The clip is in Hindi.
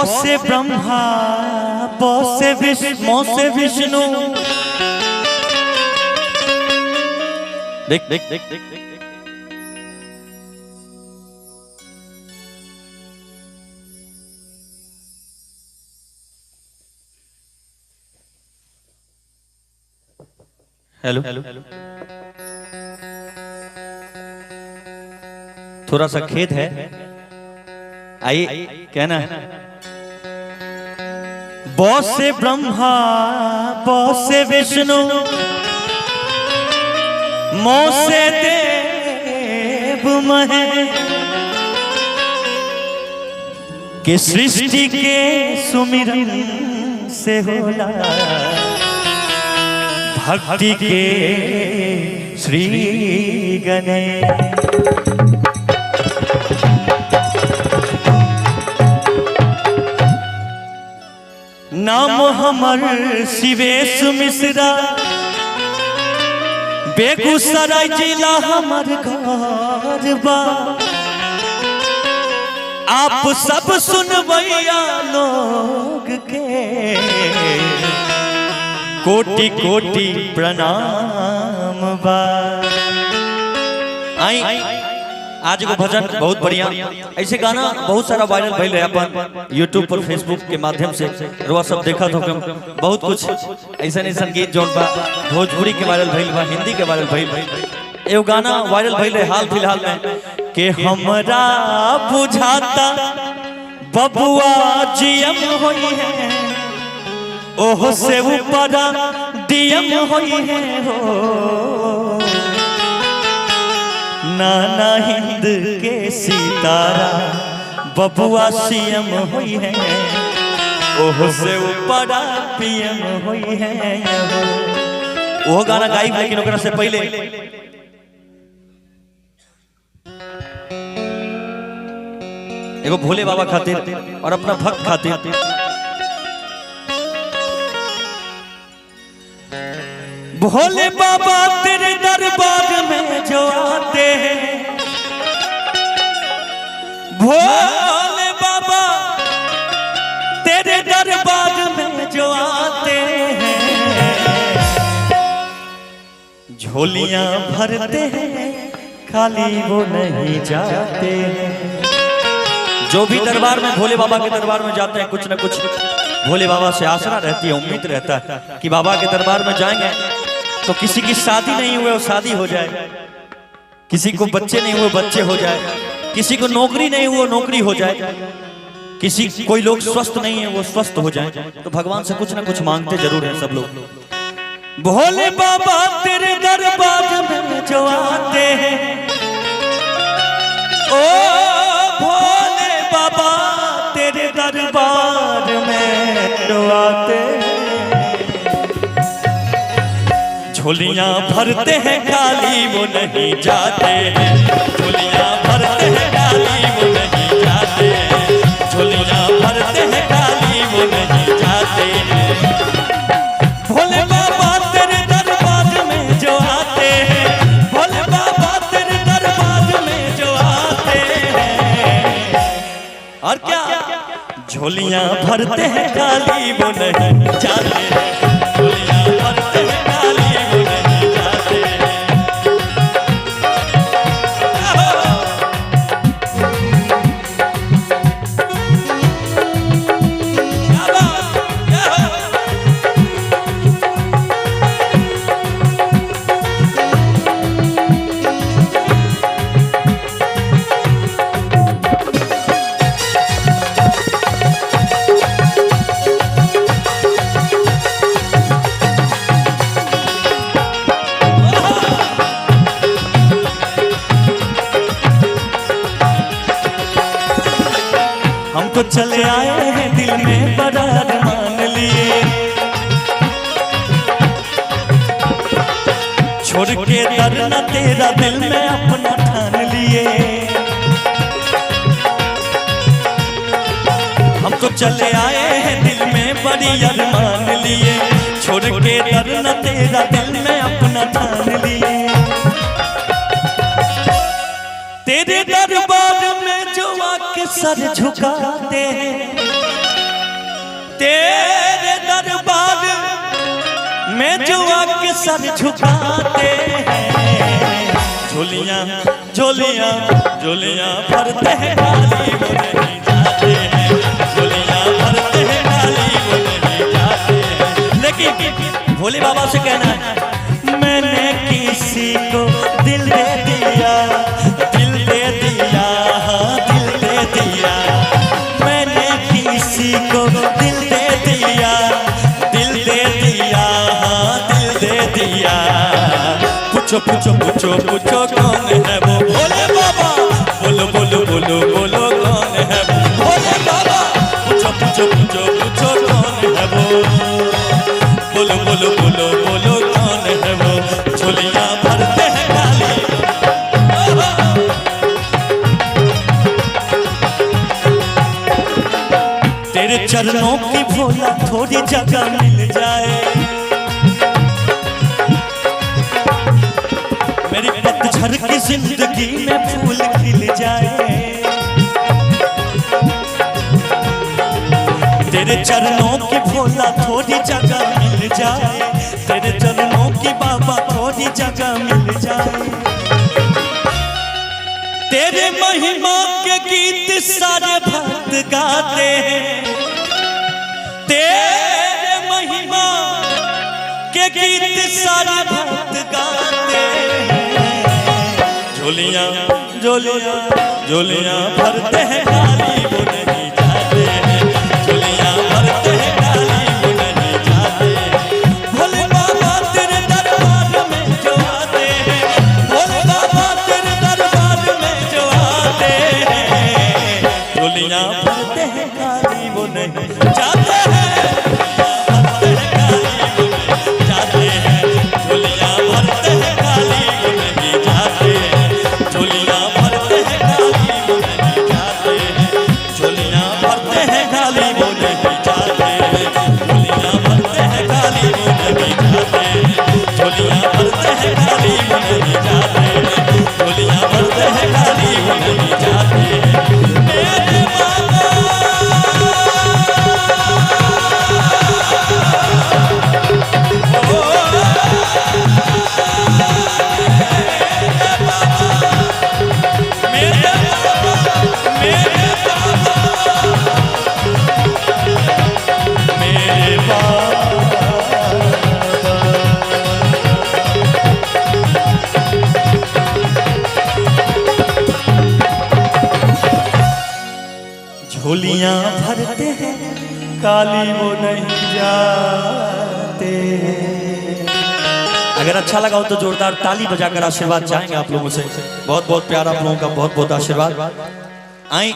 से ब्रह्मा से विष्णु। देख देख देख देख देख हेलो थोड़ा सा खेद है, आइए कहना है। से ब्रह्मा से विष्णु से देव महेश के सृष्टि के सुमिरन से होला भक्ति के श्री गणेश। नाम हमर शिवेश मिश्रा, बेगूसराय जिला हमर घर बा। आप सब सुनवैया लोग के कोटि कोटि प्रणाम बा। आई आज को भजन बहुत बढ़िया, ऐसे गाना बहुत सारा वायरल भइल रहे अपन यूट्यूब पर फेसबुक के माध्यम से रोआ सब देखा तो बहुत कुछ ऐसा ऐसा गीत जौन बा भोजपुरी के वायरल भइल बा, हिंदी के वायरल भइल। एगो गाना वायरल भइल रहे हाल फिलहाल में कि हमरा बुझाता बबुआ जीएम होई है, ओह से ऊपर डीएम होई है हो। नाना हिंद के सितारा बबुआ सीएम होई है, ओह से ऊपर पीएम होई है। वो गाना गाई लेकिन ओकरा से पहले एगो भोले बाबा खातिर और अपना भक्त खातिर भोले बाबा तेरे दरबार में जो आते हैं, भोले बाबा तेरे दरबार में जो आते हैं, झोलियां भरते हैं खाली वो नहीं जाते हैं। जो भी दरबार में भोले बाबा के दरबार में जाते हैं कुछ न कुछ भोले बाबा से आसरा रहती है, उम्मीद रहता है कि बाबा के दरबार में जाएंगे तो किसी की शादी नहीं हुए वो शादी हो जाए, किसी को बच्चे नहीं हुए बच्चे हो जाए, किसी को नौकरी नहीं हुई वो नौकरी हो जाए, किसी कोई लोग स्वस्थ नहीं है वो स्वस्थ हो जाए। तो भगवान से कुछ ना कुछ मांगते जरूर हैं सब लोग। भोले बाबा तेरे दरबार में जो आते हैं, ओ भोले बाबा तेरे दरबार में जो आते हैं, झोलियां भरते हैं खाली वो नहीं जाते हैं, झोलियां भरते हैं खाली वो नहीं जाते हैं, झोलियां भरते हैं खाली वो नहीं जाते हैं। भोले बाबा तेरे दरबार में जो आते हैं, भोले बाबा तेरे दरबार में जो आते हैं, और क्या झोलियां भरते हैं खाली वो नहीं जाते हैं, झोलियां भरते हैं खाली वो नहीं जाते हैं। हम तो चले आए हैं दिल में बड़ा मान लिए, छोड़ के दरना तेरा दिल में अपना ठान लिए। हम तो चले आए हैं दिल में बड़ी अरमान लिए, छोड़ के दरना तेरा दिल में अपना ठान लिए। तेरे दरबार में जो आके सर झुकाते हैं, तेरे दरबार में जो आके सर झुकाते हैं, झोलियां झोलियां झोलियां भरते हैं खाली वो नहीं जाते हैं, झोलियां भरते हैं खाली वो नहीं जाते हैं। लेकिन भोले बाबा से कहना है, मैंने किसी को दिल दे दिया, दिल दे दिया, दिल दे दिया, मैंने किसी को दिल दे दिया, दिल दे दिया, दिल दे दिया। पूछो पूछो पूछो पूछो कौन है वो भोले बाबा, बोलो बोलो बोलो बोलो कौन है वो भोले बाबा, पूछो पूछो पूछो पूछो कौन है वो, बोलो बोलो बोलो बोलो कौन है वो, झोलियां भरते हैं खाली। तेरे चरणों की भोला थोड़ी जगह मिल जाए, मेरी पतझड़ की जिंदगी में फूल खिल जाए। तेरे चरणों की भोला थोड़ी जगह मिल जाए, तेरे चरणों की बाबा थोड़ी जगह मिल जाए। तेरे महिमा के गीत सारे भक्त गाते हैं, तेरे महिमा के गीत सारे भक्त गाते हैं। झोलियां झोलियां झोलियां भरते हैं खाली वो नहीं जाते हैं, झोलियां भरते हैं खाली वो नहीं जाते हैं। भोले बाबा तेरे दरबार में जो आते हैं, भोले बाबा तेरे दरबार में जो आते हैं, झोलियां भरते हैं खाली वो नहीं जाते हैं, भरते हैं खाली वो नहीं जाते हैं, झोलियां भरते हैं खाली वो नहीं जाते हैं, झोलियां भरते हैं खाली वो नहीं जाते हैं, झोलियां भरते हैं खाली वो नहीं जाते हैं, झोलियां भरते हैं खाली वो नहीं जाते हैं, झोलियां भरते हैं खाली वो नहीं जाते हैं, झोलियां भरते हैं खाली वो नहीं जाते हैं। मेरे बाबा झोलियां भरते हैं काली वो नहीं जाते। अगर अच्छा लगा हो तो जोरदार ताली बजाकर आशीर्वाद चाहेंगे आप लोगों से। बहुत बहुत प्यार आप लोगों का, बहुत बहुत आशीर्वाद। आई